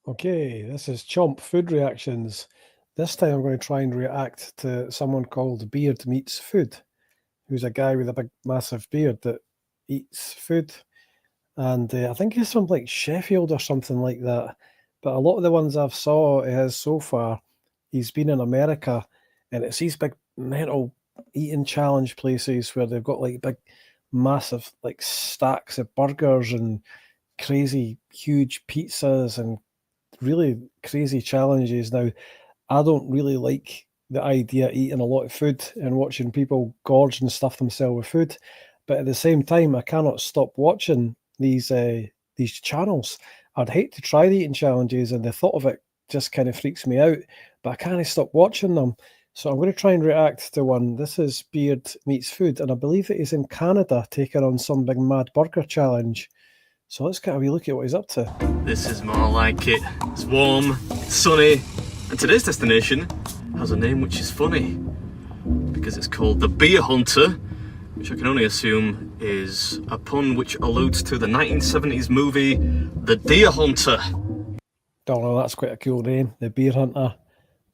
Okay, this is Chomp Food Reactions. This time I'm going to try and react to someone called BeardMeatsFood, who's a guy with a big, massive beard that eats food. And I think he's from like Sheffield or something like that. But a lot of the ones I've saw his so far, he's been in America, and it's these big mental eating challenge places where they've got like big, massive like stacks of burgers and crazy huge pizzas and really crazy challenges. Now, I don't really like the idea of eating a lot of food and watching people gorge and stuff themselves with food, but at the same time, I cannot stop watching these channels. I'd hate to try the eating challenges, and the thought of it just kind of freaks me out, but I can't stop watching them. So I'm going to try and react to one. This is BeardMeatsFood, and I believe that he's in Canada taking on some big mad burger challenge. So let's get a wee look at what he's up to. This is more like it. It's warm, it's sunny, and today's destination has a name which is funny because it's called the Beer Hunter, which I can only assume is a pun which alludes to the 1970s movie The Deer Hunter. Don't know, that's quite a cool name, the Beer Hunter.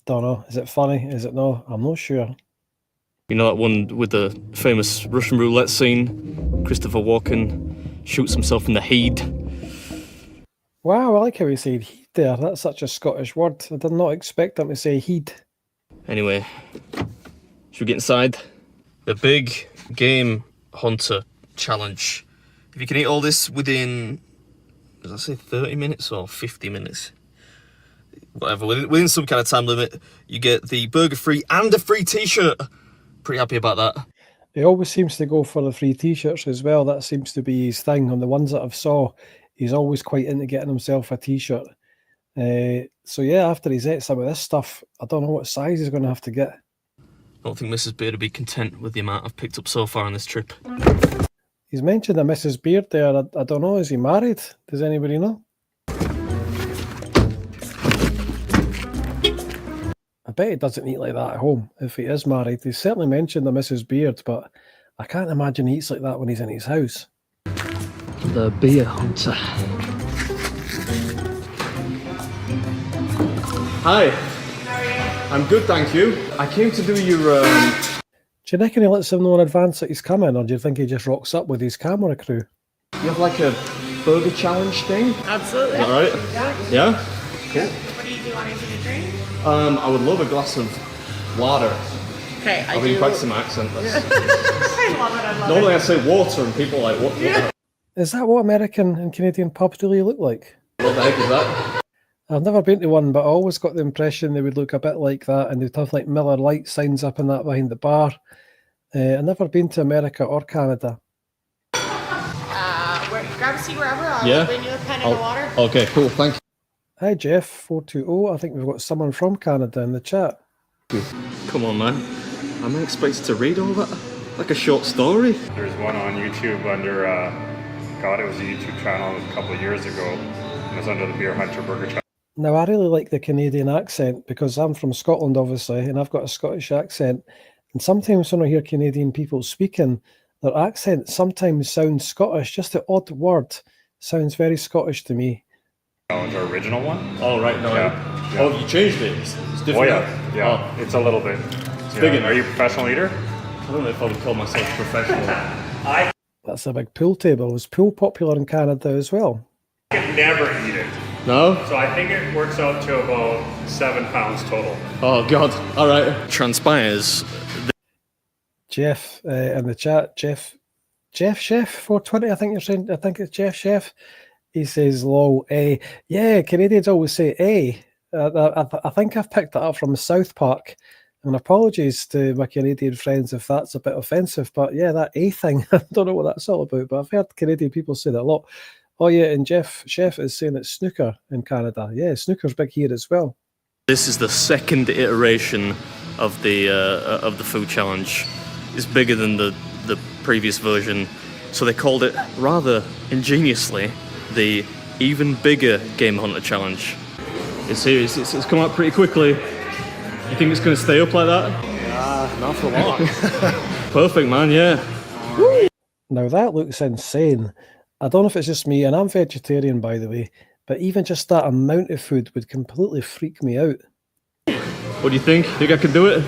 Don't know, is it funny? Is it no? I'm not sure. You know that one with the famous Russian roulette scene? Christopher Walken shoots himself in the head. Wow, I like how he said heed there. That's such a Scottish word. I did not expect him to say heed. Anyway, should we get inside? The Big Game Hunter Challenge. If you can eat all this within, does I say 30 minutes or 50 minutes? Whatever, within some kind of time limit, you get the burger free and a free t-shirt. Pretty happy about that. He always seems to go for the free t-shirts as well. That seems to be his thing. On the ones that I've saw, he's always quite into getting himself a t-shirt. So yeah, after he's ate some of this stuff, I don't know what size he's going to have to get. I don't think Mrs. Beard will be content with the amount I've picked up so far on this trip. He's mentioned a Mrs. Beard there. I don't know, is he married? Does anybody know? I bet he doesn't eat like that at home. If he is married, he's certainly mentioned a Mrs. Beard, but I can't imagine he eats like that when he's in his house. The Beer Hunter. Hi. How are you? I'm good, thank you. I came to do your... Do you reckon he lets them know in advance that he's coming, or do you think he just rocks up with his camera crew? You have like a burger challenge thing? Absolutely. Is that right? Yeah. Yeah? Cool. What do you want to drink? I would love a glass of water. Okay, I've been practicing my accent. I love it, I love Normally it. I say water and people are like, what? Yeah. Is that what American and Canadian pubs really look like? What the heck is that? I've never been to one, but I always got the impression they would look a bit like that, and they'd have like Miller Lite signs up and that behind the bar. I've never been to America or Canada. Grab a seat wherever. I'll Yeah. bring you a pen and a water. Okay, cool, thank you. Hi Jeff, 420. I think we've got someone from Canada in the chat. Come on, man. Am I expected to read all that? Like a short story? There's one on YouTube under, God, it was a YouTube channel a couple of years ago. And it's under the Beer Hunter Burger Challenge. Now, I really like the Canadian accent because I'm from Scotland, obviously, and I've got a Scottish accent. And sometimes when I hear Canadian people speaking, their accent sometimes sounds Scottish. Just the odd word sounds very Scottish to me. The original one? Oh, right, no. Yeah. Oh, you changed it? It's different. Oh, yeah. Yeah, Oh, it's a little bit. big enough. Are you a professional eater? I don't know if I would call myself professional. That's a big pool table. Is pool popular in Canada as well? I can never eat it. No? So I think it works out to about 7 pounds total. Oh, God. All right. Transpires. Jeff in the chat, Jeff Chef 420, I think you're saying. I think it's Jeff Chef. He says, lol, yeah, Canadians always say I think I've picked that up from South Park. And apologies to my Canadian friends if that's a bit offensive. But yeah, that thing, I don't know what that's all about. But I've heard Canadian people say that a lot. Oh yeah, and Jeff Chef is saying it's snooker in Canada. Yeah, snooker's big here as well. This is the second iteration of the food challenge. It's bigger than the previous version. So they called it, rather ingeniously, the Even Bigger Game Hunter Challenge. It's here, it's come out pretty quickly. You think it's going to stay up like that? Not for long. Perfect, man, yeah. Now that looks insane. I don't know if it's just me, and I'm vegetarian by the way, but even just that amount of food would completely freak me out. What do you think? Think I can do it?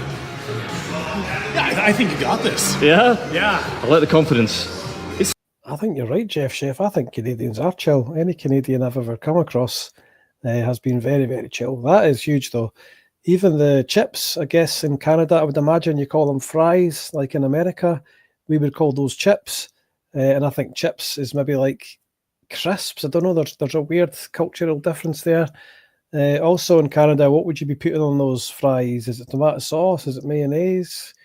Yeah, I think you got this. Yeah? Yeah. I like the confidence. I think you're right, Jeff Chef. I think Canadians are chill. Any Canadian I've ever come across has been very, very chill. That is huge, though. Even the chips, I guess, in Canada, I would imagine you call them fries, like in America. We would call those chips. And I think chips is maybe like crisps. I don't know. There's a weird cultural difference there. Also in Canada, what would you be putting on those fries? Is it tomato sauce? Is it mayonnaise?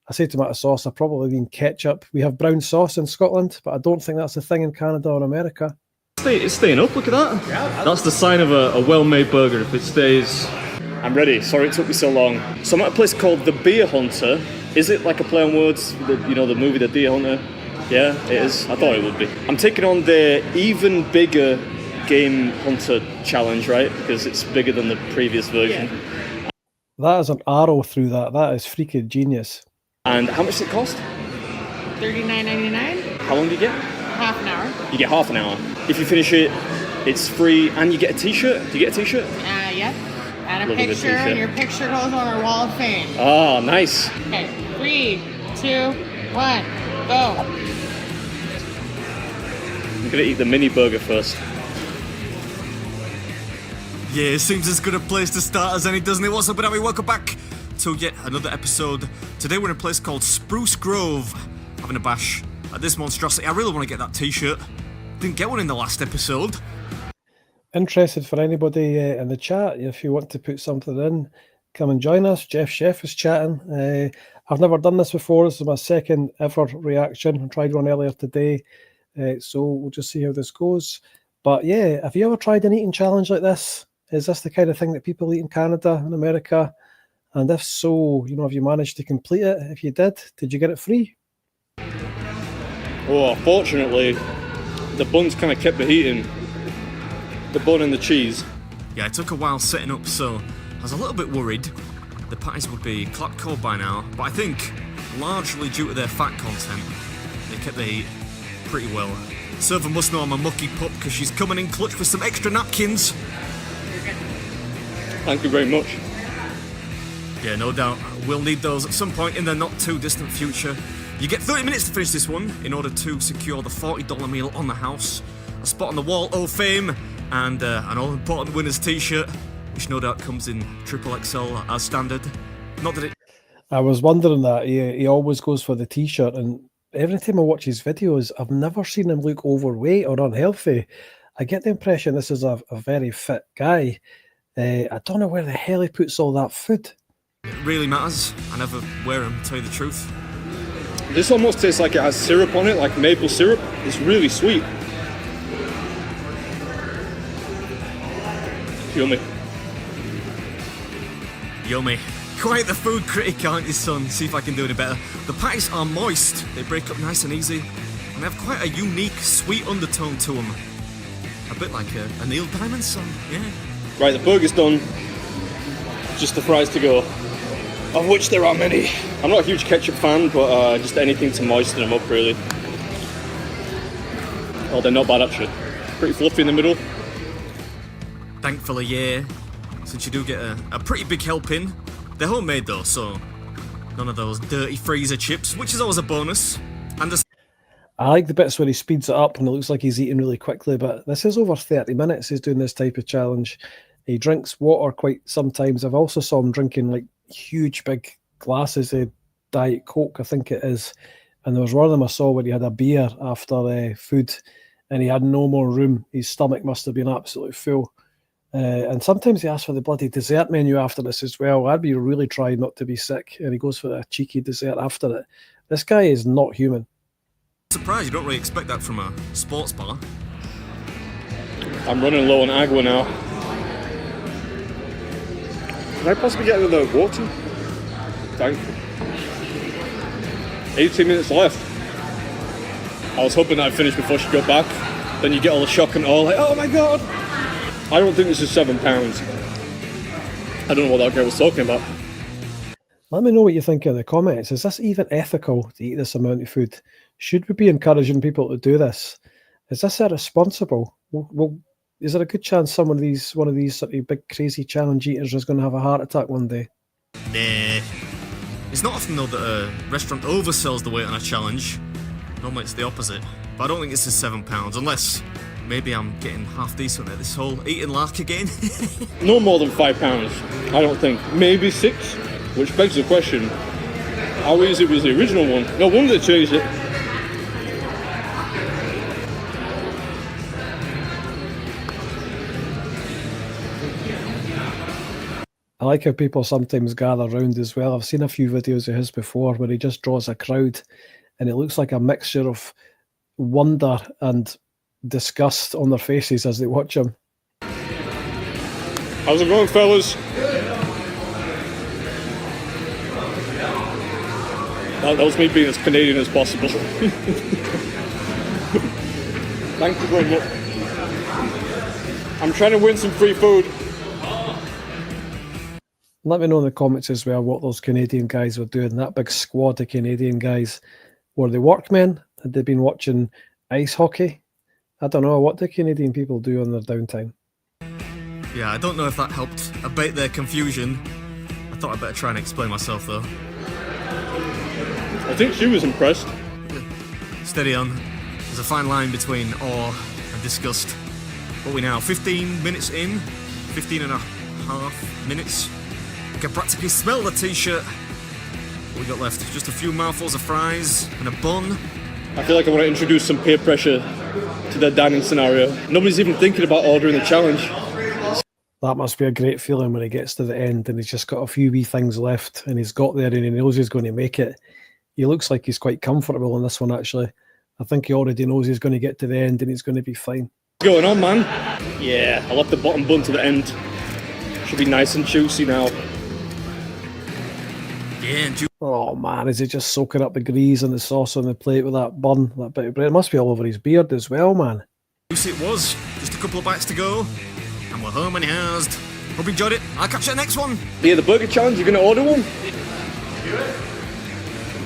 I say tomato sauce, I probably mean ketchup. We have brown sauce in Scotland, but I don't think that's a thing in Canada or America. It's staying up, look at that. Yeah, that's the sign of a well-made burger if it stays. I'm ready. Sorry it took me so long. So I'm at a place called the Beer Hunter. Is it like a play on words? The movie The Deer Hunter? Yeah, it is. I thought it would be. I'm taking on the even bigger Game Hunter challenge, right? Because it's bigger than the previous version. Yeah. That is an arrow through that. That is freaking genius. And how much does it cost? $39.99. How long do you get? Half an hour. You get half an hour. If you finish it, it's free, and you get a t-shirt. Do you get a t-shirt? Yep. And a Look at the picture, t-shirt. and your picture goes on our wall of fame. Ah, nice. Okay, 3, 2, 1, go. I'm gonna eat the mini burger first. Yeah, it seems as good a place to start as any, doesn't it? What's up, everybody? Welcome back to yet another episode. Today we're in a place called Spruce Grove, having a bash at this monstrosity. I really want to get that t-shirt. Didn't get one in the last episode. Interested for anybody in the chat, if you want to put something in, come and join us. Jeff Chef is chatting. I've never done this before. This is my second ever reaction. I tried one earlier today, so we'll just see how this goes. But yeah, have you ever tried an eating challenge like this? Is this the kind of thing that people eat in Canada and America? And if so, have you managed to complete it? If you did you get it free? Oh, fortunately, the buns kind of kept the heat in. The bun and the cheese. Yeah, it took a while setting up, so I was a little bit worried the patties would be clap cold by now, but I think, largely due to their fat content, they kept the heat pretty well. Server must know I'm a mucky pup because she's coming in clutch with some extra napkins. Thank you very much. Yeah, no doubt. We'll need those at some point in the not too distant future. You get 30 minutes to finish this one in order to secure the $40 meal on the house, a spot on the wall of fame, and an all-important winner's t-shirt, which no doubt comes in XXL as standard. Not that it... I was wondering that. He always goes for the t-shirt, and every time I watch his videos, I've never seen him look overweight or unhealthy. I get the impression this is a very fit guy. I don't know where the hell he puts all that food. It really matters. I never wear them, to tell you the truth. This almost tastes like it has syrup on it, like maple syrup. It's really sweet. Yummy. Yummy. Quite the food critic, aren't you, son? See if I can do any better. The patties are moist. They break up nice and easy. And they have quite a unique, sweet undertone to them. A bit like a Neil Diamond song, yeah. Right, the burger's done. Just the fries to go, of which there are many. I'm not a huge ketchup fan, but just anything to moisten them up, really. Oh, they're not bad, actually. Pretty fluffy in the middle. Thankfully, yeah. Since you do get a pretty big helping. They're homemade, though, so none of those dirty freezer chips, which is always a bonus. And I like the bits where he speeds it up and it looks like he's eating really quickly, but this is over 30 minutes he's doing this type of challenge. He drinks water quite sometimes. I've also saw him drinking like huge big glasses of Diet Coke, I think it is. And there was one of them I saw where he had a beer after food and he had no more room. His stomach must have been absolutely full. And sometimes he asks for the bloody dessert menu after this as well. I'd be really trying not to be sick. And he goes for a cheeky dessert after it. This guy is not human. surprised you don't really expect that from a sports bar. I'm running low on agua now. Can I possibly get another water? Thank you. 18 minutes left. I was hoping I'd finish before she got back. Then you get all the shock and awe, like, oh my god! I don't think this is £7. I don't know what that girl was talking about. Let me know what you think in the comments. Is this even ethical to eat this amount of food? Should we be encouraging people to do this? Is this irresponsible? We'll is there a good chance one of these sort of big crazy challenge eaters is going to have a heart attack one day? Nah. It's not often though that a restaurant oversells the weight on a challenge. Normally it's the opposite. But I don't think this is £7, unless maybe I'm getting half decent at this whole eating lark again. No more than £5, I don't think. Maybe 6, which begs the question, how easy was the original one? No wonder they changed it. I like how people sometimes gather around as well. I've seen a few videos of his before where he just draws a crowd and it looks like a mixture of wonder and disgust on their faces as they watch him. How's it going, fellas? That was me being as Canadian as possible. Thank you very much. I'm trying to win some free food. Let me know in the comments as well what those Canadian guys were doing. That big squad of Canadian guys. Were they workmen? Had they been watching ice hockey? I don't know. What do Canadian people do on their downtime? Yeah, I don't know if that helped abate their confusion. I thought I'd better try and explain myself though. I think she was impressed. Steady on. There's a fine line between awe and disgust. What are we now? 15 minutes in? 15 and a half minutes? I can practically smell the t-shirt. What we got left? Just a few mouthfuls of fries and a bun. I feel like I want to introduce some peer pressure to their dining scenario. Nobody's even thinking about ordering the challenge. That must be a great feeling when he gets to the end and he's just got a few wee things left and he's got there and he knows he's going to make it. He looks like he's quite comfortable in this one, actually. I think he already knows he's going to get to the end and he's going to be fine. What's going on, man? Yeah, I left the bottom bun to the end. Should be nice and juicy now. Yeah, and Oh man, is he just soaking up the grease and the sauce on the plate with that bun, that bit of bread? It must be all over his beard as well, man. juicy it was. Just a couple of bites to go. And we're home and housed. Hope you enjoyed it. I'll catch you at the next one. Yeah, the burger challenge, you're going to order one?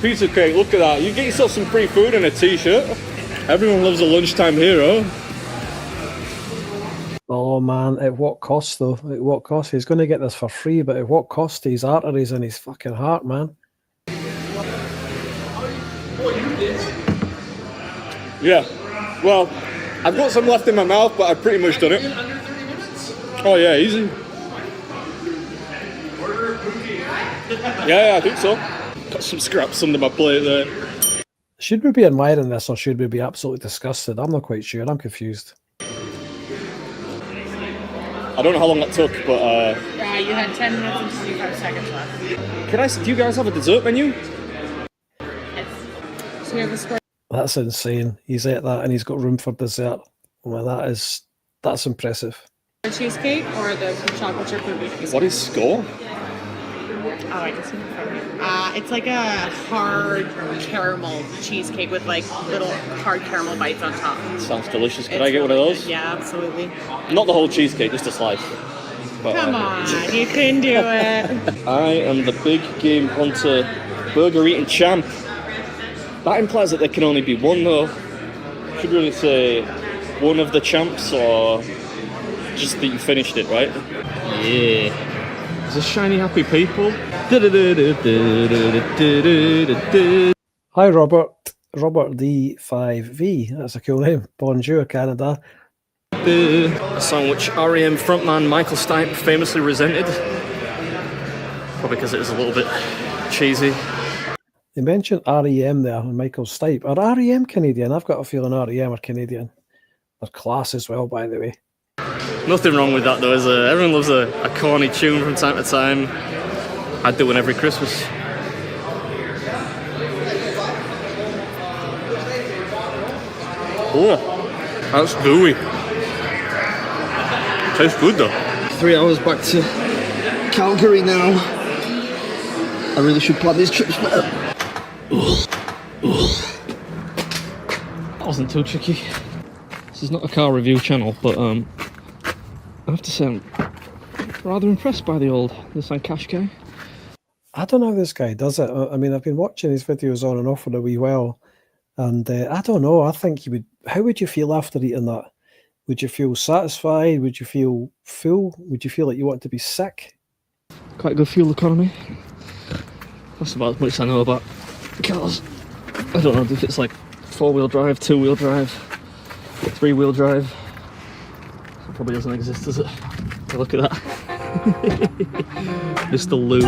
Pizza cake, look at that. You get yourself some free food and a t-shirt. Everyone loves a lunchtime hero. Oh man, at what cost though? At what cost? He's going to get this for free, but at what cost to his arteries and his fucking heart, man? Yeah, well, I've got some left in my mouth, but I've pretty much done it. Under 30 minutes? Oh yeah, easy. Yeah, I think so. Got some scraps under my plate there. Should we be admiring this or should we be absolutely disgusted? I'm not quite sure. I'm confused. I don't know how long that took, but You had 10 minutes and 25 seconds left. do you guys have a dessert menu? Yes. So we have the score. That's insane. He's ate that and he's got room for dessert. Well, that's impressive. The cheesecake or the chocolate chip ruby cheesecake? What is score? Oh, I just need it from you. It's like a hard caramel cheesecake with like little hard caramel bites on top. Sounds delicious. Can It's I get one of really those? good. Yeah, absolutely. Not the whole cheesecake, just a slice. But, Come on, you can do it. I am the big game hunter, burger eating champ. That implies that there can only be one though. Should really say one of the champs or just that you finished it, right? Yeah. Is this shiny happy people? Hi, Robert. Robert D5V. That's a cool name. Bonjour, Canada. A song which REM frontman Michael Stipe famously resented. Probably because it was a little bit cheesy. They mentioned REM there and Michael Stipe. Are REM Canadian? I've got a feeling REM are Canadian. They're class as well, by the way. Nothing wrong with that though, is there? Everyone loves a corny tune from time to time. I do one every Christmas. Oh, that's gooey. Tastes good though. 3 hours back to Calgary now. I really should plan these trips better. That wasn't too tricky. This is not a car review channel, but I have to say I'm rather impressed by the old Nissan Qashqai. I don't know how this guy does it. I mean, I've been watching his videos on and off for a wee while, and I don't know. I think you would. How would you feel after eating that? Would you feel satisfied? Would you feel full? Would you feel like you want to be sick? Quite good fuel economy. That's about as much as I know about cars. I don't know if it's like 4-wheel drive, 2-wheel drive, 3-wheel drive. It probably doesn't exist, does it? Look at that. Mr. Lube.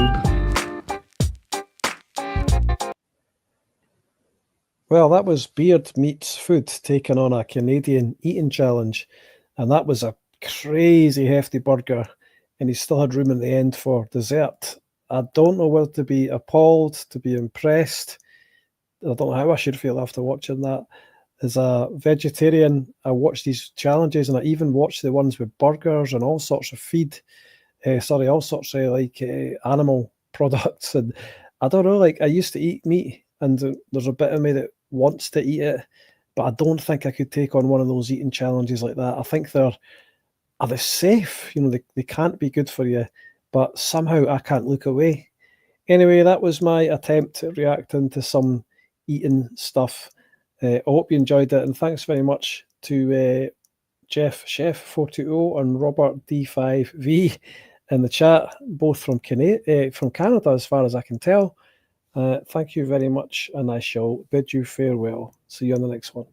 Well, that was Beard Meats Food taking on a Canadian eating challenge, and that was a crazy hefty burger, and he still had room in the end for dessert. I don't know whether to be appalled, to be impressed. I don't know how I should feel after watching that. As a vegetarian, I watch these challenges, and I even watch the ones with burgers and all sorts of all sorts of animal products. And I don't know, like I used to eat meat, and there's a bit of me that wants to eat it, but I don't think I could take on one of those eating challenges like that. I think are they safe? You know, they can't be good for you, but somehow I can't look away. Anyway, that was my attempt at reacting to some eating stuff. I hope you enjoyed it, and thanks very much to Jeff Chef 420 and Robert D5V in the chat, both from Canada as far as I can tell. Thank you very much, and I shall bid you farewell. See you on the next one.